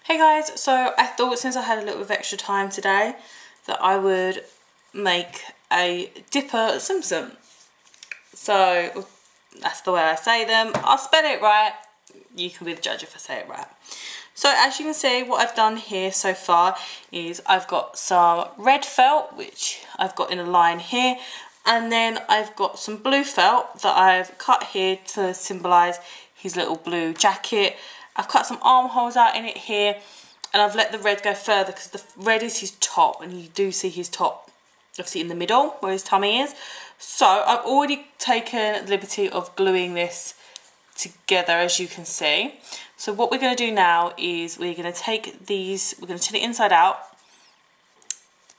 Hey guys, so I thought since I had a little bit of extra time today that I would make a dipper Tsum. So that's the way I say them. I'll spell it right. You can be the judge if I say it right. So as you can see, what I've done here so far is I've got some red felt, which I've got in a line here, and then I've got some blue felt that I've cut here to symbolise his little blue jacket. I've cut some armholes out in it here, and I've let the red go further because the red is his top, and you do see his top obviously in the middle where his tummy is. So I've already taken the liberty of gluing this together, as you can see. So what we're going to do now is we're going to take these, we're going to turn it inside out,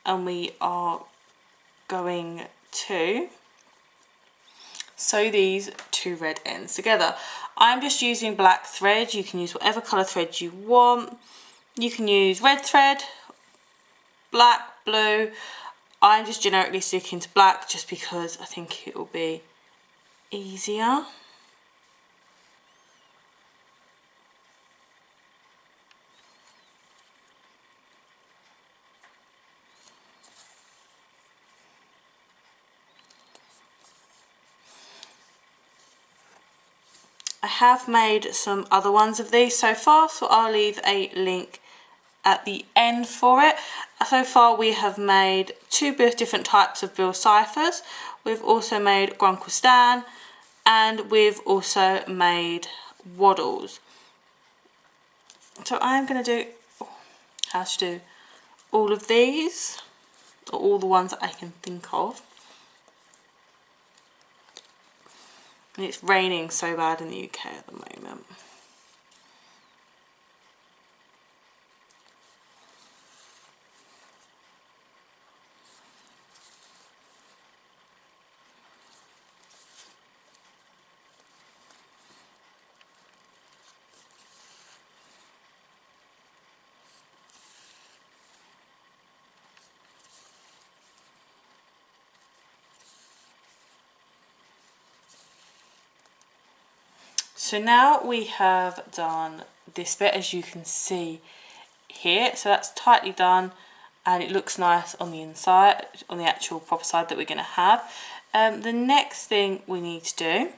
and we are going to sew these two red ends together. I'm just using black thread. You can use whatever colour thread you want. You can use red thread, black, blue. I'm just generically sticking to black just because I think it will be easier. I have made some other ones of these so far, so I'll leave a link at the end for it. So far we have made two different types of bill ciphers. We've also made Grunkle Stan, and we've also made waddles. So I'm going to do how to do all of these, or all the ones that I can think of. And it's raining so bad in the UK at the moment. So now we have done this bit, as you can see here. So that's tightly done, and it looks nice on the inside, on the actual proper side that we're going to have. The next thing we need to do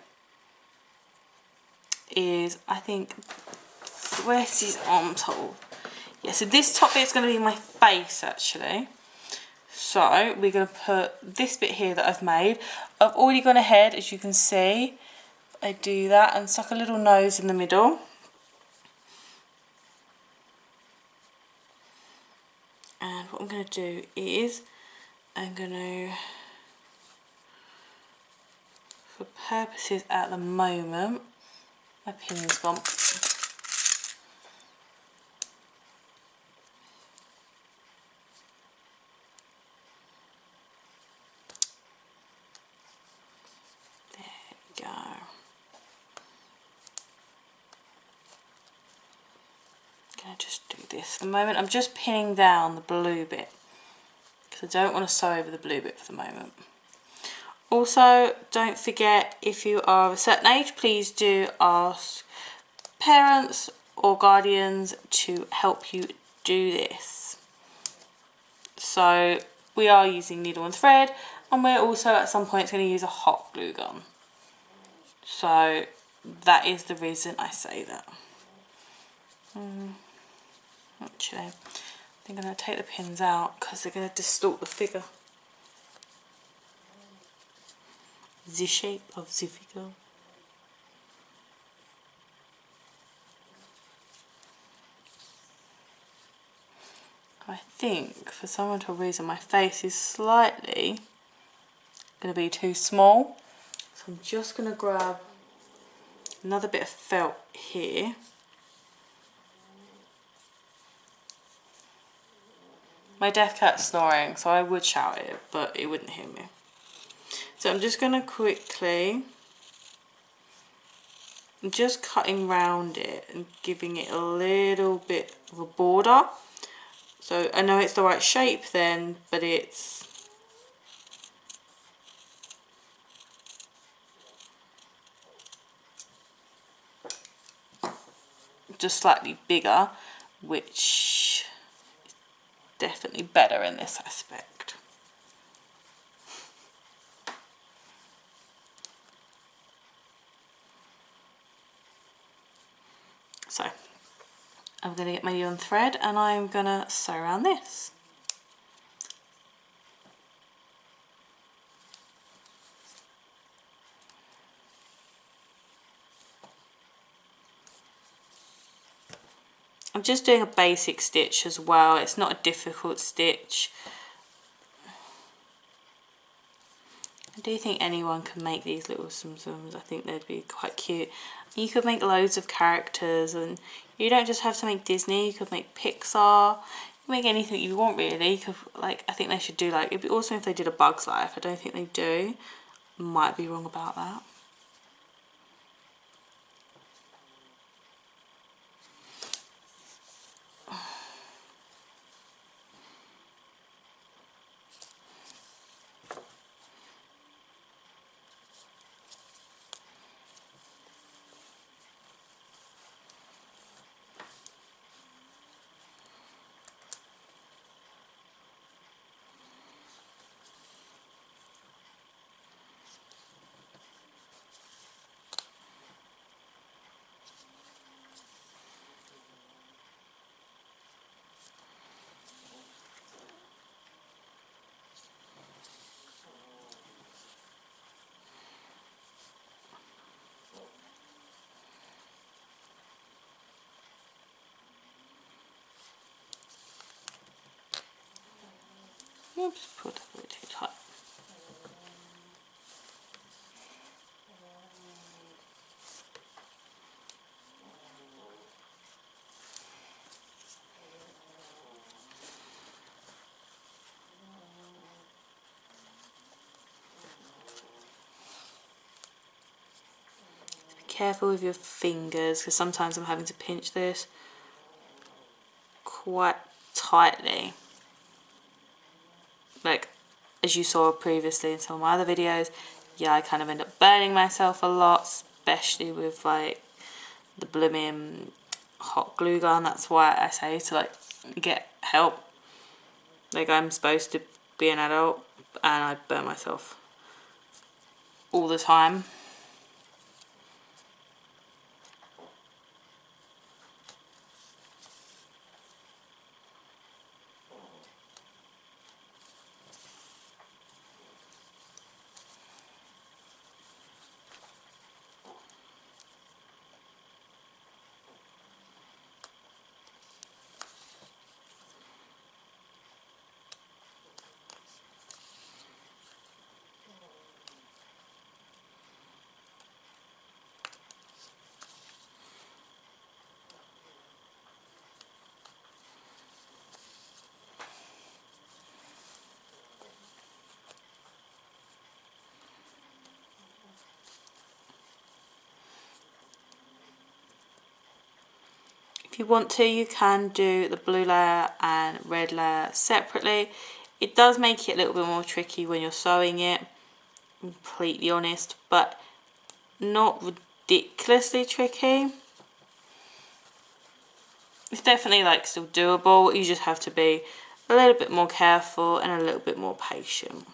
is, I think, where's his armhole? Yeah, so this top bit is going to be my face actually. So we're going to put this bit here that I've made. I've already gone ahead, as you can see, I do that and stuck a little nose in the middle. And what I'm going to do is, I'm going to, for purposes at the moment, my pin's gone. There we go. Going to just do this. At the moment I'm just pinning down the blue bit because I don't want to sew over the blue bit for the moment. Also, don't forget, if you are of a certain age, please do ask parents or guardians to help you do this. So we are using needle and thread, and we're also at some point going to use a hot glue gun. So that is the reason I say that. Actually, I think I'm going to take the pins out because they're going to distort the figure. The shape of the figure. I think for some odd reason my face is slightly going to be too small. So I'm just going to grab another bit of felt here. My deaf cat's snoring, so I would shout it, but it wouldn't hear me. So I'm just going to quickly, I'm just cutting round it and giving it a little bit of a border. So I know it's the right shape then, but it's just slightly bigger which is definitely better in this aspect. So I'm going to get my yarn thread and I'm going to sew around this. I'm just doing a basic stitch as well, it's not a difficult stitch. I do think anyone can make these little Tsums. I think they'd be quite cute. You could make loads of characters, and you don't just have to make Disney, you could make Pixar, you can make anything you want really. You could, like, I think they should do, like, it'd be awesome if they did a Bug's Life. I don't think they do, might be wrong about that. Oops, put that a bit too tight. Be careful with your fingers, because sometimes I'm having to pinch this quite tightly. Like, as you saw previously in some of my other videos, yeah, I kind of end up burning myself a lot, especially with like the blooming hot glue gun. That's why I say to like get help. Like, I'm supposed to be an adult and I burn myself all the time. If you want to, you can do the blue layer and red layer separately. It does make it a little bit more tricky when you're sewing it, completely honest, but not ridiculously tricky. It's definitely like still doable. You just have to be a little bit more careful and a little bit more patient.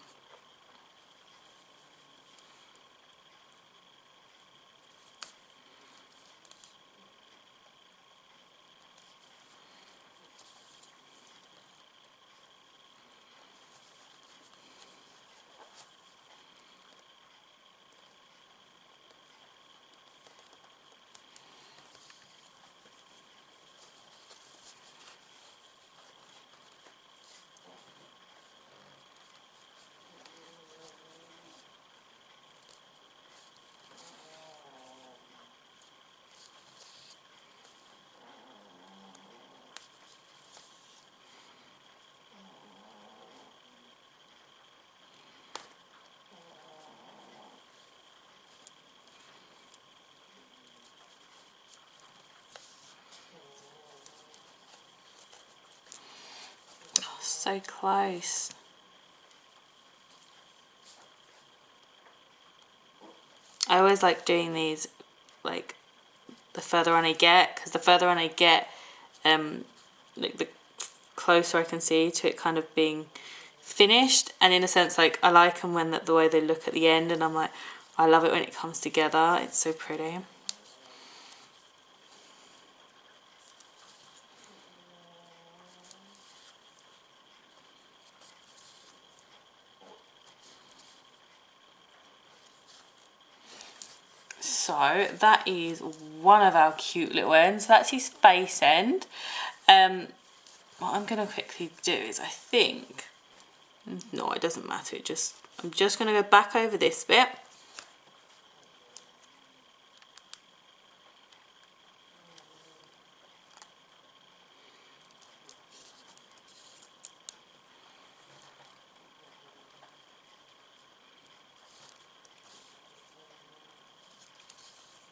So close. I always like doing these like the further on I get, because the further on I get, like the closer I can see to it kind of being finished. And in a sense, like, I like them when the way they look at the end, and I'm like, I love it when it comes together. It's so pretty. So that is one of our cute little ends. That's his face end. What I'm going to quickly do is, I think, no, it doesn't matter. I'm just going to go back over this bit.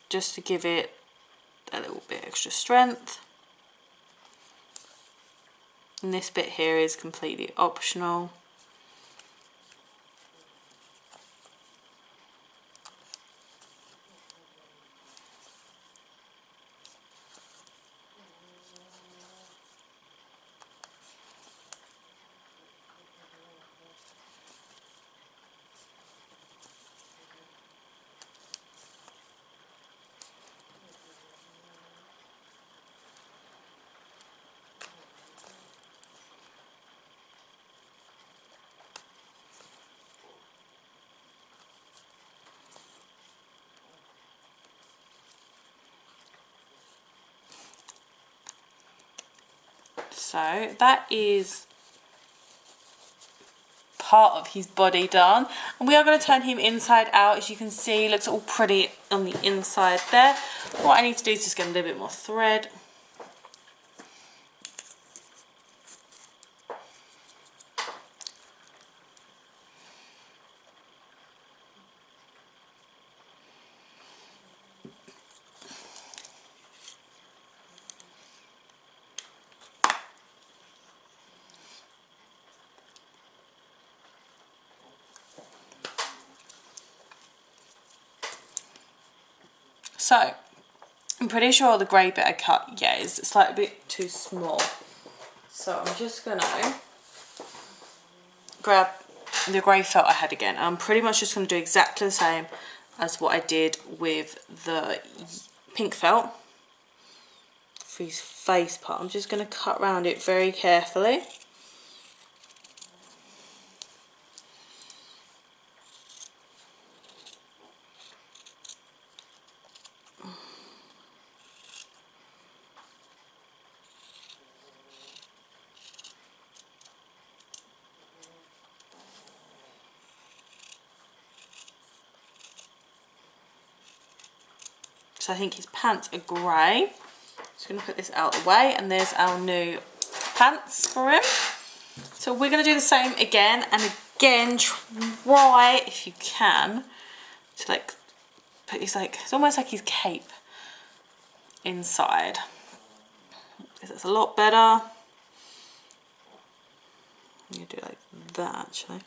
Just to give it a little bit extra strength. And this bit here is completely optional. So that is part of his body done, and we are going to turn him inside out. As you can see, it looks all pretty on the inside there. What I need to do is just get a little bit more thread. So I'm pretty sure the grey bit I cut, yeah, is slightly bit too small. So I'm just gonna grab the grey felt I had again. I'm pretty much just gonna do exactly the same as what I did with the pink felt for his face part. I'm just gonna cut around it very carefully. So I think his pants are grey. Just going to put this out of the way, and there's our new pants for him. So we're going to do the same again and again. Try, if you can, to like put his, like, it's almost like his cape inside. It's a lot better. I'm going to do it like that actually.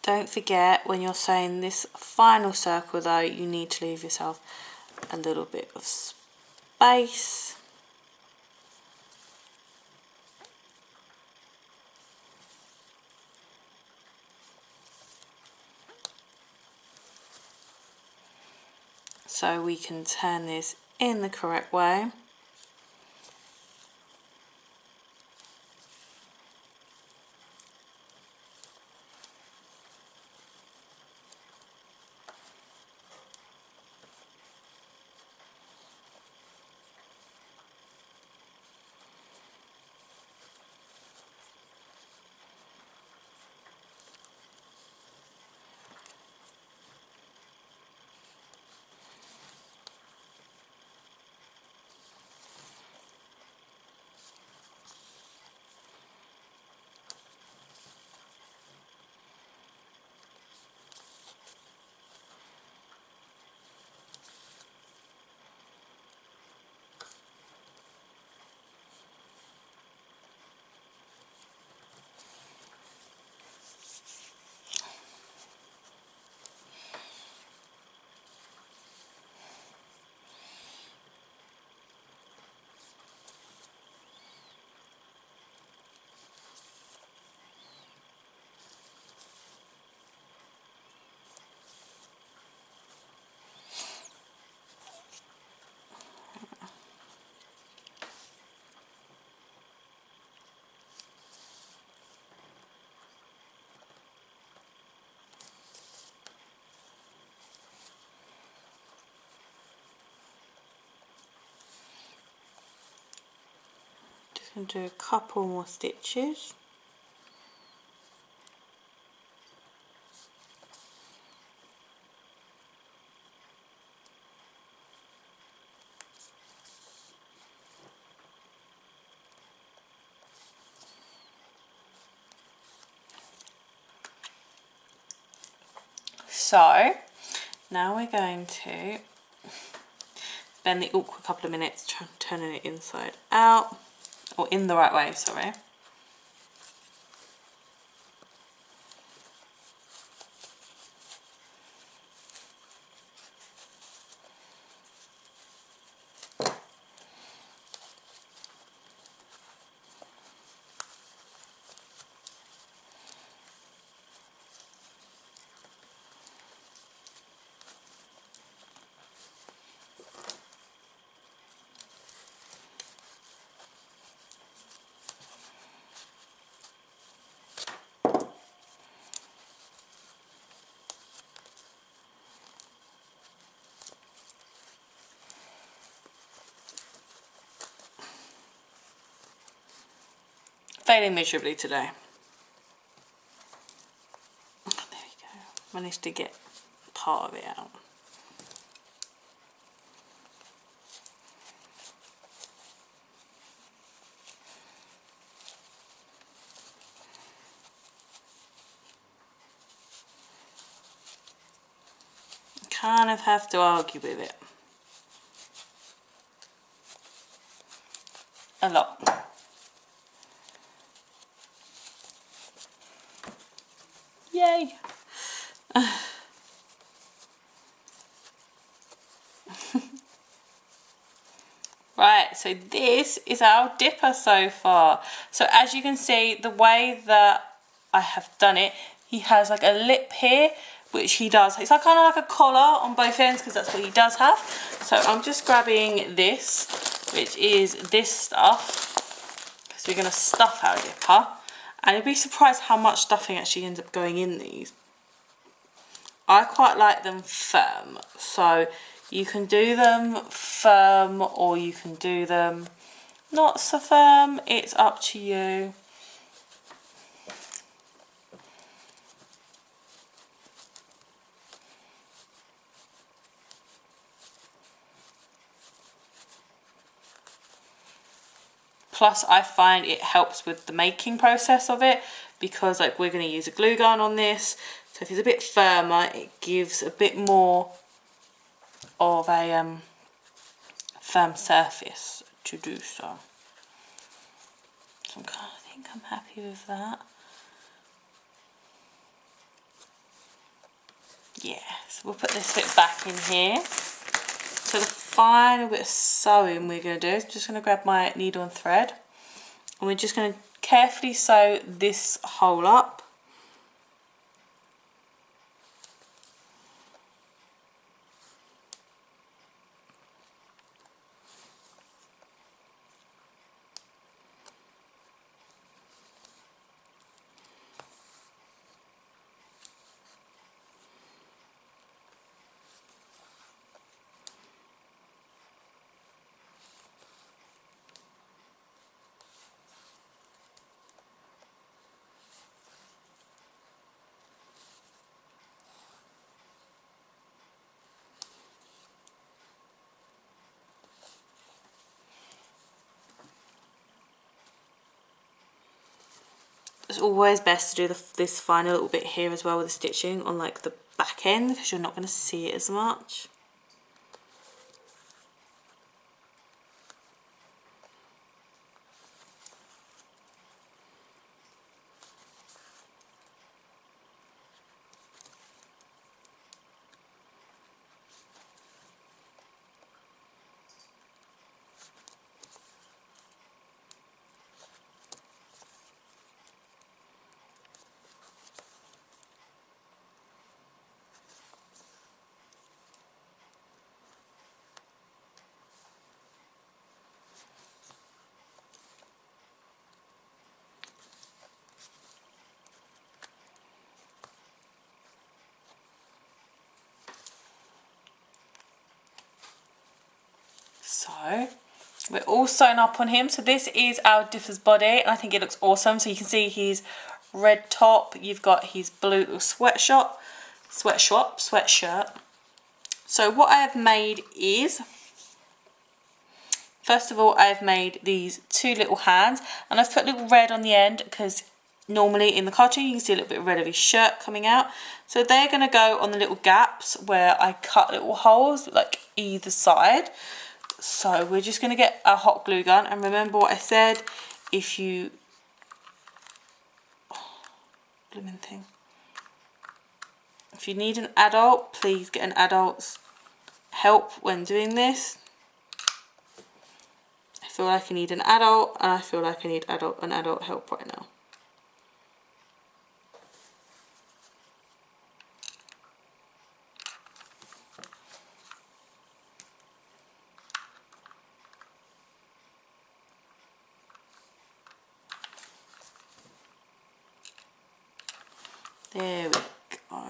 Don't forget, when you're sewing this final circle though, you need to leave yourself a little bit of space. so we can turn this in the correct way. And do a couple more stitches. So now we're going to bend the awkward couple of minutes turning it inside out, or in the right way, sorry. Failing miserably today. Oh, there we go. Managed to get part of it out. Kind of have to argue with it. A lot. Yay! Right, so this is our dipper so far. So as you can see, the way that I have done it, he has like a lip here, which he does. It's like kind of like a collar on both ends because that's what he does have. So I'm just grabbing this, which is this stuff, because we're going to stuff our dipper. And you'll be surprised how much stuffing actually ends up going in these. I quite like them firm, so you can do them firm or you can do them not so firm, it's up to you. Plus I find it helps with the making process of it, because like we're going to use a glue gun on this, so if it's a bit firmer it gives a bit more of a firm surface to do so. So I think I'm happy with that. Yeah, so we'll put this bit back in here. So the final bit of sewing we're going to do is just going to grab my needle and thread, and we're just going to carefully sew this hole up. it's always best to do this final little bit here as well with the stitching on like the back end, because you're not going to see it as much. So we're all sewn up on him. So this is our Dipper's body, and I think it looks awesome. So you can see his red top, you've got his blue sweatshirt. So what I have made is, first of all, I've made these two little hands, and I've put a little red on the end because normally in the cartoon you can see a little bit of red of his shirt coming out. So they're going to go on the little gaps where I cut little holes like either side. So we're just going to get a hot glue gun, and remember what I said, if you, blooming thing, if you need an adult, please get an adult's help when doing this. I feel like I need an adult, and I feel like I need an adult help right now. There we go.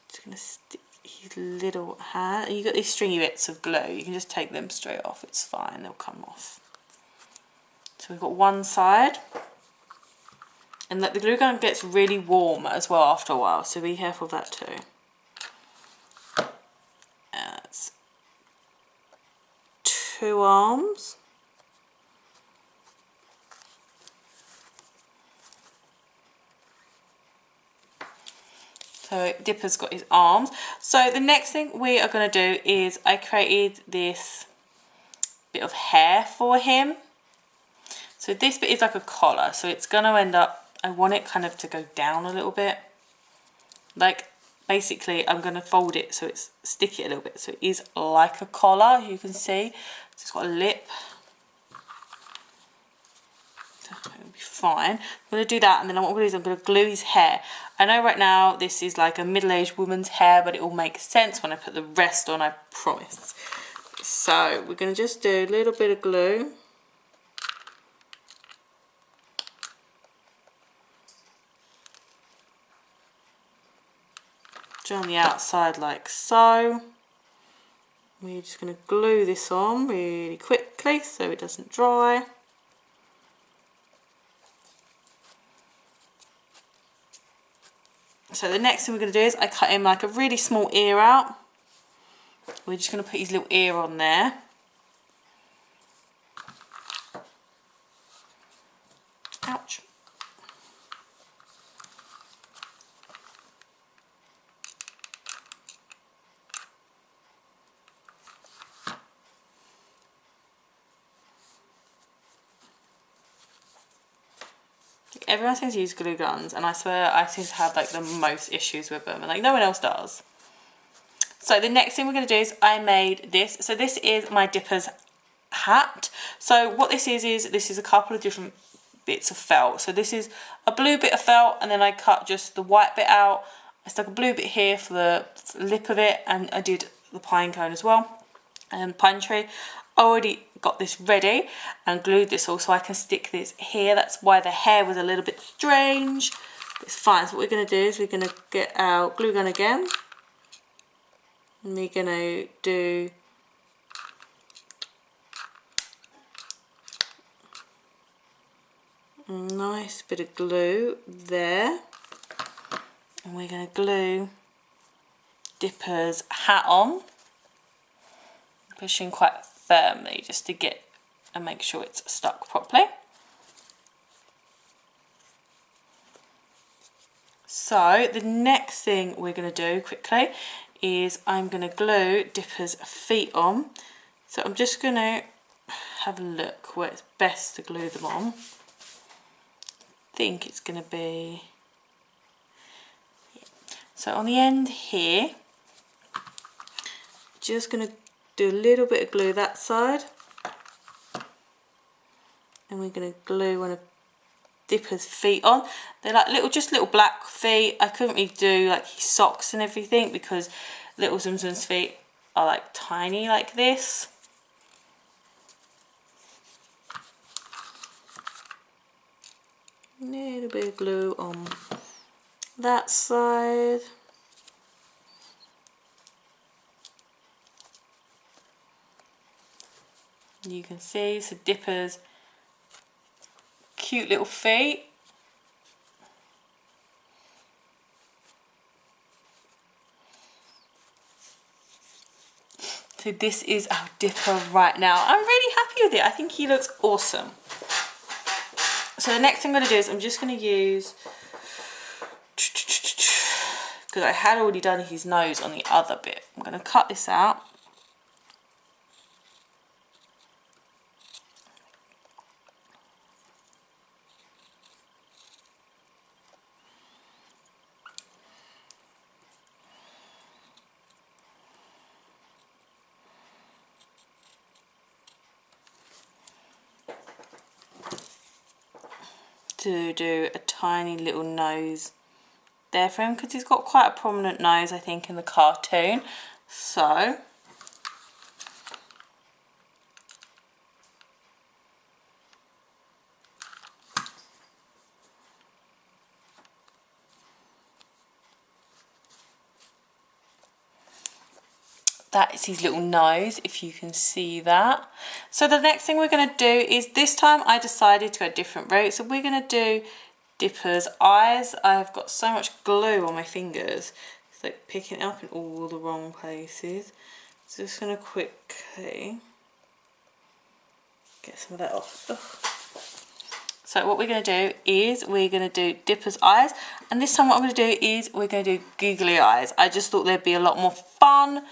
Just gonna stick his little hand. And you got these stringy bits of glue. You can just take them straight off. It's fine. They'll come off. So we've got one side, and the glue gun gets really warm as well after a while. So be careful of that too. And that's 2 arms. So Dipper's got his arms. So the next thing we are going to do is I created this bit of hair for him. So this bit is like a collar. So it's going to end up, I want it kind of to go down a little bit. Like basically I'm going to fold it so it's sticky a little bit. So it is like a collar, you can see. It's got a lip. It'll be fine. I'm going to do that, and then what I'm going to do is I'm going to glue his hair. I know right now this is like a middle-aged woman's hair, but it will make sense when I put the rest on, I promise. So we're going to just do a little bit of glue. On the outside like so. We're just going to glue this on really quickly so it doesn't dry. So the next thing we're going to do is I cut him like a really small ear out. We're just going to put his little ear on there. Ouch. Everyone seems to use glue guns, and I swear I seem to have like the most issues with them, and like no one else does. So the next thing we're going to do is I made this. So this is my Dipper's hat. So what this is a couple of different bits of felt. So this is a blue bit of felt, and then I cut just the white bit out. I stuck a blue bit here for the lip of it, and I did the pine cone as well, and pine tree. I already got this ready and glued this all so I can stick this here. That's why the hair was a little bit strange. It's fine. So what we're going to do is we're going to get our glue gun again, and we're going to do a nice bit of glue there, and we're going to glue Dipper's hat on, pushing quite firmly just to get and make sure it's stuck properly. So the next thing we're going to do quickly is I'm going to glue Dipper's feet on. So I'm just going to have a look where it's best to glue them on. I think it's going to be, so on the end here, just going to do a little bit of glue that side, and we're going to glue one of Dipper's feet on. They're like just little black feet. I couldn't really do like his socks and everything because little Tsum's feet are like tiny like this. A little bit of glue on that side. You can see, so Dipper's cute little feet. So this is our Dipper right now. I'm really happy with it. I think he looks awesome. So the next thing I'm going to do is I'm just going to use, because I had already done his nose on the other bit, I'm going to cut this out. To do a tiny little nose there for him, because he's got quite a prominent nose, I think, in the cartoon. So that is his little nose, if you can see that. So the next thing we're going to do is, this time I decided to go a different route. So we're going to do Dipper's eyes. I've got so much glue on my fingers. It's like picking it up in all the wrong places. So just going to quickly get some of that off. Ugh. So what we're going to do is we're going to do Dipper's eyes. And this time what I'm going to do is we're going to do Googly Eyes. I just thought they'd be a lot more fun.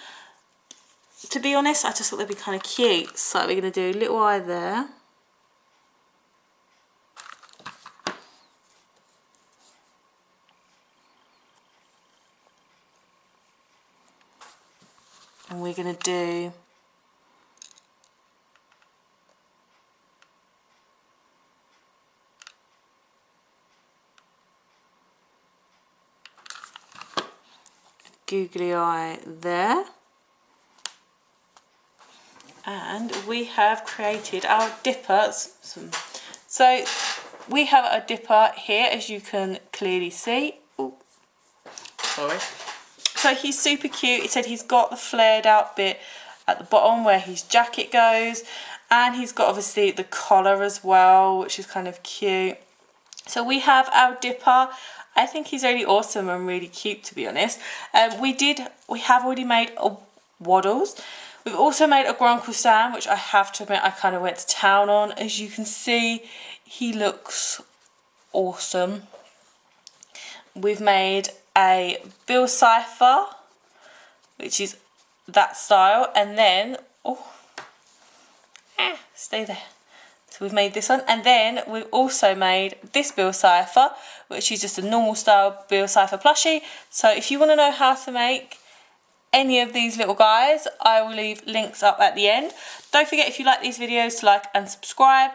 To be honest, I just thought they'd be kind of cute. So we're going to do a little eye there. And we're going to do a googly eye there. And we have created our Dipper. So we have a Dipper here, as you can clearly see. Ooh, sorry. So he's super cute. He said he's got the flared out bit at the bottom where his jacket goes, and he's got obviously the collar as well, which is kind of cute. So we have our Dipper. I think he's really awesome and really cute, to be honest. We have already made waddles. We've also made a Grunkle Sam, which I have to admit I kind of went to town on. As you can see, he looks awesome. We've made a Bill Cipher, which is that style, and then, stay there. So we've made this one, and then we've also made this Bill Cipher, which is just a normal style Bill Cipher plushie. So if you want to know how to make any of these little guys, I will leave links up at the end. Don't forget, if you like these videos, to like and subscribe,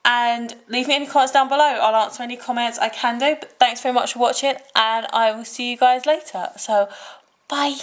and leave me any comments down below. I'll answer any comments I can do. But thanks very much for watching, and I will see you guys later. So bye.